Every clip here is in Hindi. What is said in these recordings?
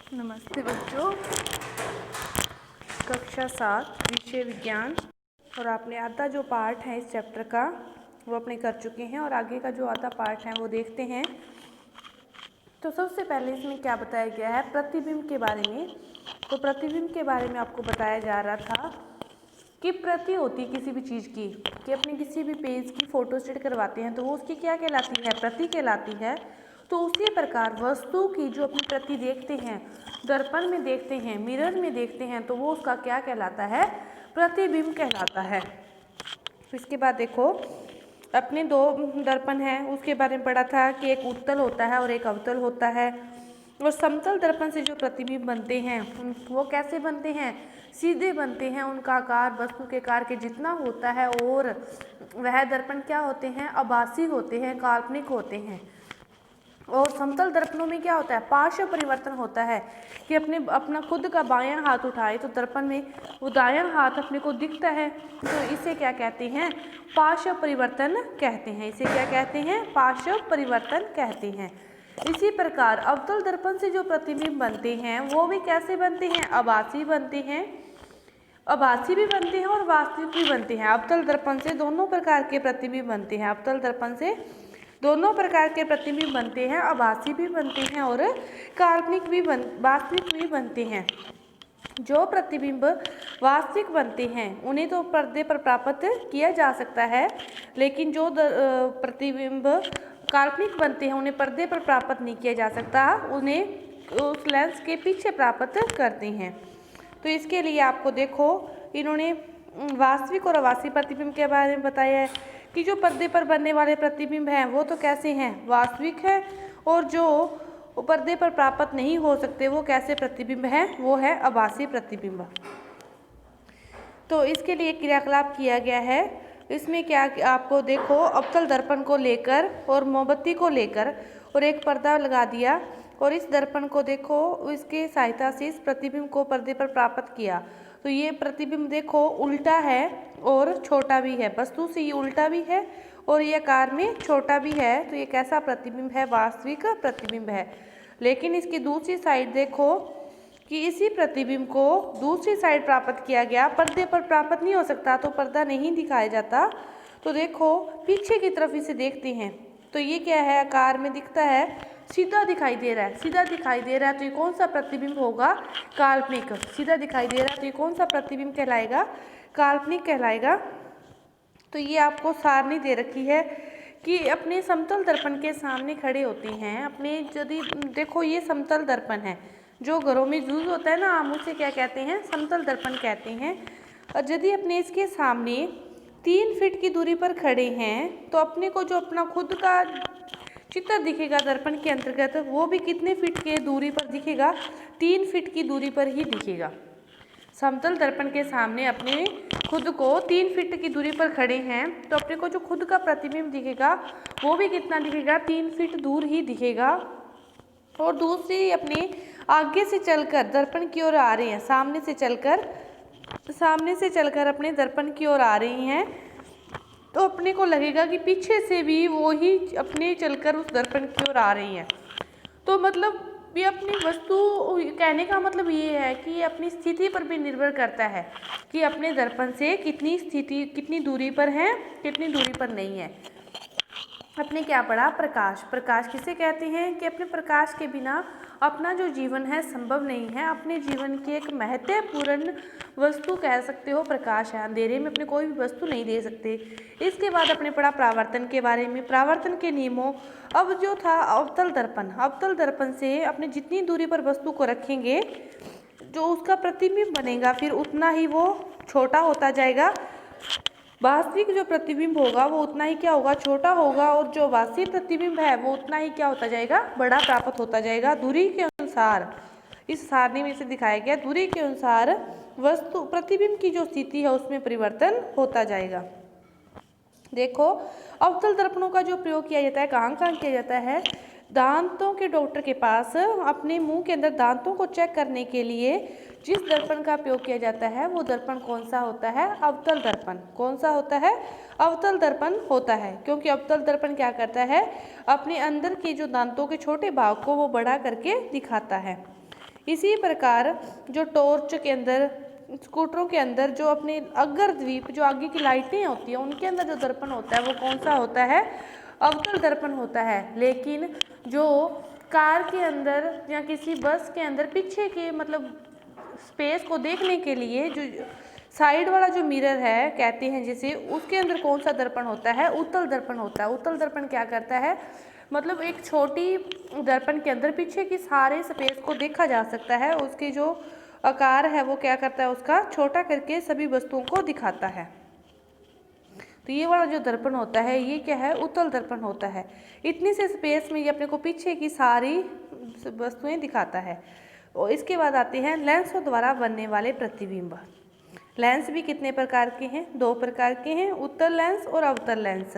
नमस्ते बच्चों, कक्षा 7 विषय विज्ञान। और आपने आधा जो पार्ट है इस चैप्टर का वो अपने कर चुके हैं और आगे का जो आधा पार्ट है वो देखते हैं। तो सबसे पहले इसमें क्या बताया गया है प्रतिबिंब के बारे में। तो प्रतिबिंब के बारे में आपको बताया जा रहा था कि प्रति होती है किसी भी चीज़ की, कि अपने किसी भी पेज की फ़ोटो स्टेट करवाते हैं तो वो उसकी क्या कहलाती है, प्रति कहलाती है। तो उसी प्रकार वस्तु की जो अपनी प्रति देखते हैं, दर्पण में देखते हैं, मिरर में देखते हैं, तो वो उसका क्या कहलाता है, प्रतिबिंब कहलाता है। इसके बाद देखो, अपने दो दर्पण हैं उसके बारे में पढ़ा था कि एक उत्तल होता है और एक अवतल होता है। और समतल दर्पण से जो प्रतिबिंब बनते हैं वो कैसे बनते हैं, सीधे बनते हैं। उनका आकार वस्तु के आकार के जितना होता है और वह दर्पण क्या होते हैं, आभासी होते हैं, काल्पनिक होते हैं। और समतल दर्पणों में क्या होता है, पार्श्व परिवर्तन होता है कि अपना खुद का बायां हाथ उठाए तो दर्पण में वो दायां हाथ अपने को दिखता है। तो इसे क्या कहते हैं, पार्श्व परिवर्तन कहते हैं। इसे क्या कहते हैं, पार्श्व परिवर्तन कहते हैं। इसी प्रकार अवतल दर्पण से जो प्रतिबिंब बनते हैं वो भी कैसे बनते हैं, आभासी बनते हैं। आभासी भी बनते हैं और वास्तविक भी बनते हैं। अवतल दर्पण से दोनों प्रकार के प्रतिबिंब बनते हैं। अवतल दर्पण से दोनों प्रकार के प्रतिबिंब बनते हैं, आभासी भी बनते हैं और काल्पनिक भी वास्तविक भी बनते हैं। जो प्रतिबिंब वास्तविक बनते हैं उन्हें तो पर्दे पर प्राप्त किया जा सकता है, लेकिन जो प्रतिबिंब काल्पनिक बनते हैं उन्हें पर्दे पर प्राप्त नहीं किया जा सकता, उन्हें उस लेंस के पीछे प्राप्त करते हैं। तो इसके लिए आपको देखो, इन्होंने वास्तविक और आभासी प्रतिबिंब के बारे में बताया है कि जो पर्दे पर बनने वाले प्रतिबिंब हैं वो तो कैसे हैं, वास्तविक है। और जो पर्दे पर प्राप्त नहीं हो सकते वो कैसे प्रतिबिंब हैं, वो है आभासी प्रतिबिंब। तो इसके लिए क्रियाकलाप किया गया है। इसमें क्या आपको देखो, अवतल दर्पण को लेकर और मोमबत्ती को लेकर और एक पर्दा लगा दिया और इस दर्पण को देखो, इसके सहायता से इस प्रतिबिंब को पर्दे पर प्राप्त किया। तो ये प्रतिबिंब देखो उल्टा है और छोटा भी है, वस्तु से ये उल्टा भी है और ये आकार में छोटा भी है। तो ये कैसा प्रतिबिंब है, वास्तविक प्रतिबिंब है। लेकिन इसकी दूसरी साइड देखो कि इसी प्रतिबिंब को दूसरी साइड प्राप्त किया गया, पर्दे पर प्राप्त नहीं हो सकता तो पर्दा नहीं दिखाया जाता। तो देखो पीछे की तरफ इसे देखते हैं तो ये क्या है, आकार में दिखता है, सीधा दिखाई दे रहा है, सीधा दिखाई दे रहा है। तो ये कौन सा प्रतिबिंब होगा, काल्पनिक। सीधा दिखाई दे रहा है तो ये कौन सा प्रतिबिंब कहलाएगा, काल्पनिक कहलाएगा। तो ये आपको सारणी दे रखी है कि अपने समतल दर्पण के सामने खड़े होते हैं। अपने यदि देखो ये समतल दर्पण है, जो घरों में यूज होता है ना, हम उसे क्या कहते हैं, समतल दर्पण कहते हैं। और यदि अपने इसके सामने 3 फीट की दूरी पर खड़े हैं तो अपने को जो अपना खुद का चित्र दिखेगा दर्पण के अंतर्गत वो भी कितने फीट के दूरी पर दिखेगा, 3 फीट की दूरी पर ही दिखेगा। समतल दर्पण के सामने अपने खुद को 3 फीट की दूरी पर खड़े हैं तो अपने को जो खुद का प्रतिबिंब दिखेगा वो भी कितना दिखेगा, 3 फीट दूर ही दिखेगा। और दूसरी अपने आगे से चलकर दर्पण की ओर आ रही हैं, सामने से चलकर अपने दर्पण की ओर आ रही हैं तो अपने को लगेगा कि पीछे से भी वो ही अपने चलकर उस दर्पण की ओर आ रही हैं। तो मतलब ये अपनी वस्तु, कहने का मतलब ये है कि अपनी स्थिति पर भी निर्भर करता है कि अपने दर्पण से कितनी दूरी पर है, कितनी दूरी पर नहीं है। अपने क्या पढ़ा, प्रकाश। प्रकाश किसे कहते हैं कि अपने प्रकाश के बिना अपना जो जीवन है संभव नहीं है। अपने जीवन की एक महत्वपूर्ण वस्तु कह सकते हो प्रकाश है। अंधेरे में अपने कोई भी वस्तु नहीं दे सकते। इसके बाद अपने पढ़ा परावर्तन के बारे में, परावर्तन के नियमों। अब जो था अवतल दर्पण, अवतल दर्पण से अपने जितनी दूरी पर वस्तु को रखेंगे जो उसका प्रतिबिंब बनेगा फिर उतना ही वो छोटा होता जाएगा। वास्तविक जो प्रतिबिंब होगा वो उतना ही क्या होगा, छोटा होगा। और जो वास्तविक प्रतिबिंब है वो उतना ही क्या होता जाएगा, बड़ा प्राप्त होता जाएगा। दूरी के अनुसार, इस सारणी में से दिखाया गया, दूरी के अनुसार वस्तु प्रतिबिंब की जो स्थिति है उसमें परिवर्तन होता जाएगा। देखो अवतल दर्पणों का जो प्रयोग किया जाता है कहाँ कहाँ किया जाता है, दांतों के डॉक्टर के पास अपने मुंह के अंदर दांतों को चेक करने के लिए जिस दर्पण का प्रयोग किया जाता है वो दर्पण कौन सा होता है, अवतल दर्पण। कौन सा होता है, अवतल दर्पण होता है। क्योंकि अवतल दर्पण क्या करता है, अपने अंदर के जो दांतों के छोटे भाग को वो बड़ा करके दिखाता है। इसी प्रकार जो टॉर्च के अंदर, स्कूटरों के अंदर जो अपने अग्र द्वीप, जो आगे की लाइटें होती हैं, उनके अंदर जो दर्पण होता है वो कौन सा होता है? अवतल दर्पण होता है। लेकिन जो कार के अंदर या किसी बस के अंदर पीछे के मतलब स्पेस को देखने के लिए जो साइड वाला जो मिरर है कहते हैं जिसे, उसके अंदर कौन सा दर्पण होता है? उत्तल दर्पण होता है। उत्तल दर्पण क्या करता है? मतलब एक छोटी दर्पण के अंदर पीछे की सारे स्पेस को देखा जा सकता है, उसकी जो आकार है वो क्या करता है? उसका छोटा करके सभी वस्तुओं को दिखाता है। तो ये वाला जो दर्पण होता है ये क्या है? उत्तल दर्पण होता है। इतनी से स्पेस में ये अपने को पीछे की सारी वस्तुएं दिखाता है। और इसके बाद आते हैं लेंसों द्वारा बनने वाले प्रतिबिंब। लेंस भी कितने प्रकार के हैं? 2 प्रकार के हैं, उत्तल लेंस और अवतल लेंस।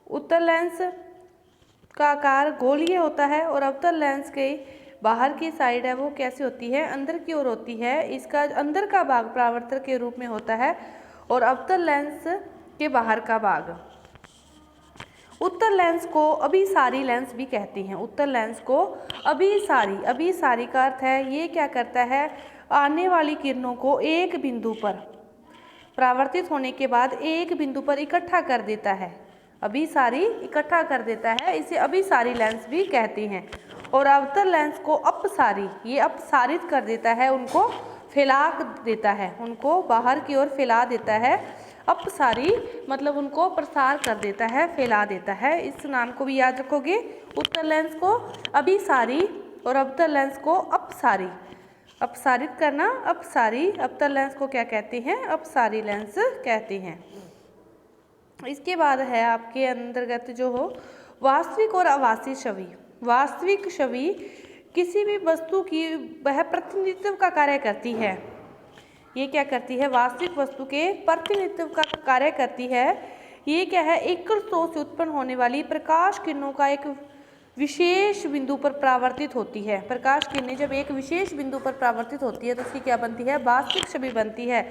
उत्तल लेंस का आकार गोलीय होता है और अवतल लेंस के बाहर की साइड है वो कैसे होती है? अंदर की ओर होती है। इसका अंदर का भाग परावर्तक के रूप में होता है और अवतल लेंस के बाहर का भाग। उत्तल लेंस को अभिसारी लेंस भी कहते हैं। उत्तल लेंस को अभिसारी, अभिसारी का अर्थ है ये क्या करता है? आने वाली किरणों को एक बिंदु पर परावर्तित होने के बाद एक बिंदु पर इकट्ठा कर देता है। अभिसारी इकट्ठा कर देता है, इसे अभिसारी लेंस भी कहते हैं। और अवतल लेंस को अपसारी, ये अपसारित कर देता है, उनको फैला देता है, उनको बाहर की ओर फैला देता है। अपसारी मतलब उनको प्रसार कर देता है, फैला देता है। इस नाम को भी याद रखोगे। उत्तल लेंस को अभिसारी और अवतल लेंस को अपसारी। अपसारित करना अपसारी, अवतल लेंस को क्या कहते हैं? अपसारी लेंस कहते हैं। इसके बाद है आपके अंतर्गत जो हो वास्तविक और आभासी छवि। वास्तविक छवि किसी भी वस्तु की वह प्रतिनिधित्व का कार्य करती है। ये क्या करती है? वास्तविक वस्तु के प्रतिनिधित्व का कार्य करती है। ये क्या है? एकल स्रोत से उत्पन्न होने वाली प्रकाश किरणों का एक विशेष बिंदु पर परावर्तित होती है। प्रकाश किरणें जब एक विशेष बिंदु पर परावर्तित होती है तो उसकी क्या बनती है? वास्तविक छवि बनती है।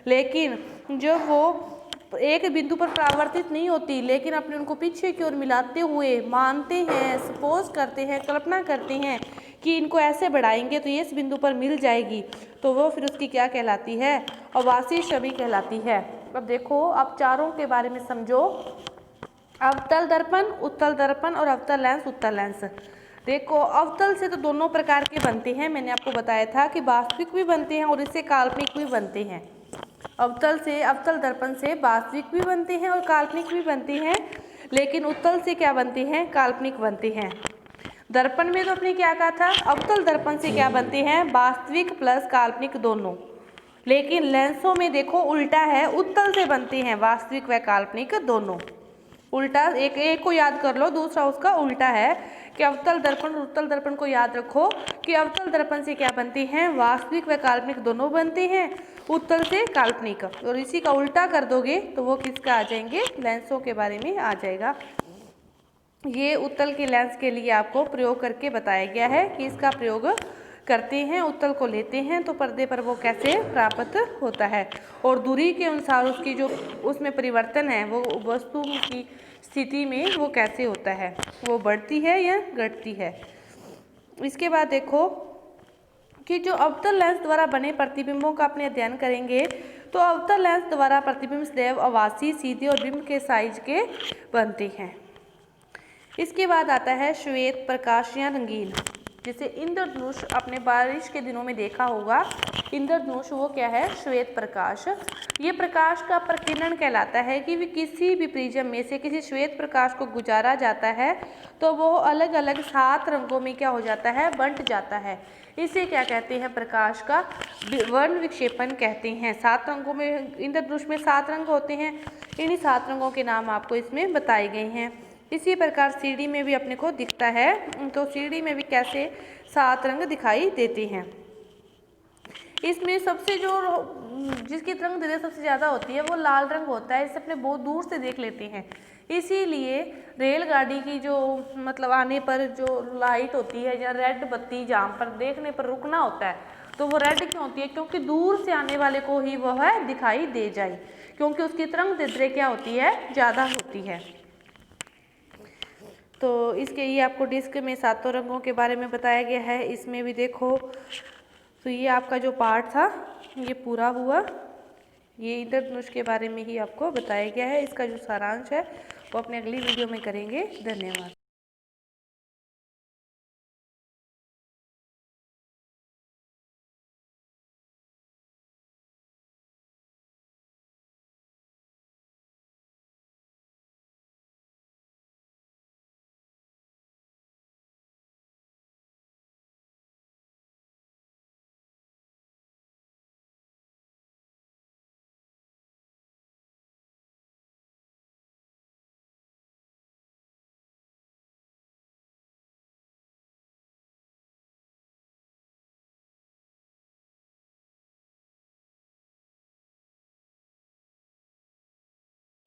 लेकिन जब वो एक बिंदु पर परावर्तित नहीं होती, लेकिन अपने उनको पीछे की ओर मिलाते हुए मानते हैं, सपोज करते हैं, कल्पना करते हैं कि इनको ऐसे बढ़ाएंगे तो ये इस बिंदु पर मिल जाएगी, तो वो फिर उसकी क्या कहलाती है? आभासी छवि कहलाती है। अब देखो, आप चारों के बारे में समझो। अवतल दर्पण, उत्तल दर्पण और अवतल लेंस, उत्तल लेंस। देखो, अवतल से तो दोनों प्रकार के बनते हैं। मैंने आपको बताया था कि वास्तविक भी बनते हैं और इससे काल्पनिक भी बनते हैं। अवतल से, अवतल दर्पण से वास्तविक भी बनते हैं और काल्पनिक भी बनते हैं। लेकिन उत्तल से क्या बनते हैं? काल्पनिक बनते हैं। दर्पण में तो अपने क्या कहा था? अवतल दर्पण से क्या बनते हैं? वास्तविक प्लस काल्पनिक दोनों। लेकिन लेंसों में देखो उल्टा है, उत्तल से बनते हैं वास्तविक व काल्पनिक दोनों। उल्टा, एक को याद कर लो, दूसरा उसका उल्टा है कि अवतल दर्पण और उत्तल दर्पण को याद रखो कि अवतल दर्पण से क्या बनते हैं? वास्तविक व काल्पनिक दोनों बनते हैं, उत्तल से काल्पनिक। और इसी का उल्टा कर दोगे तो वो किसका आ जाएंगे? लेंसों के बारे में आ जाएगा। ये उत्तल के लेंस के लिए आपको प्रयोग करके बताया गया है कि इसका प्रयोग करते हैं, उत्तल को लेते हैं तो पर्दे पर वो कैसे प्राप्त होता है और दूरी के अनुसार उसकी जो उसमें परिवर्तन है वो वस्तु की स्थिति में वो कैसे होता है, वो बढ़ती है या घटती है। इसके बाद देखो कि जो अवतल लेंस द्वारा बने प्रतिबिंबों का अपने अध्ययन करेंगे तो अवतल लेंस द्वारा प्रतिबिंब सदैव आभासी, सीधे और बिंब के साइज के बनते हैं। इसके बाद आता है श्वेत प्रकाश या रंगीन। जैसे इंद्रधनुष, आपने बारिश के दिनों में देखा होगा, इंद्रधनुष वो क्या है? श्वेत प्रकाश। ये प्रकाश का प्रकीर्णन कहलाता है कि भी किसी भी प्रिज्म में से किसी श्वेत प्रकाश को गुजारा जाता है तो वो अलग अलग 7 रंगों में क्या हो जाता है? बंट जाता है। इसे क्या कहते हैं? प्रकाश का वर्ण विक्षेपण कहते हैं। 7 रंगों में, इंद्रधनुष में 7 रंग होते हैं, इन्हीं 7 रंगों के नाम आपको इसमें बताए गए हैं। इसी प्रकार सीढ़ी में भी अपने को दिखता है, तो सीढ़ी में भी कैसे 7 रंग दिखाई देते हैं। इसमें सबसे जो जिसकी तरंग दैर्घ्य सबसे ज़्यादा होती है वो लाल रंग होता है, इसे अपने बहुत दूर से देख लेते हैं। इसीलिए रेलगाड़ी की जो मतलब आने पर जो लाइट होती है या रेड बत्ती जहाँ पर देखने पर रुकना होता है तो वो रेड क्यों होती है? क्योंकि दूर से आने वाले को ही वह दिखाई दे जाए, क्योंकि उसकी तरंग दैर्घ्य क्या होती है? ज़्यादा होती है। तो इसके ये आपको डिस्क में 7 रंगों के बारे में बताया गया है। इसमें भी देखो तो ये आपका जो पार्ट था ये पूरा हुआ। ये इंद्रधनुष के बारे में ही आपको बताया गया है। इसका जो सारांश है वो अपने अगली वीडियो में करेंगे। धन्यवाद।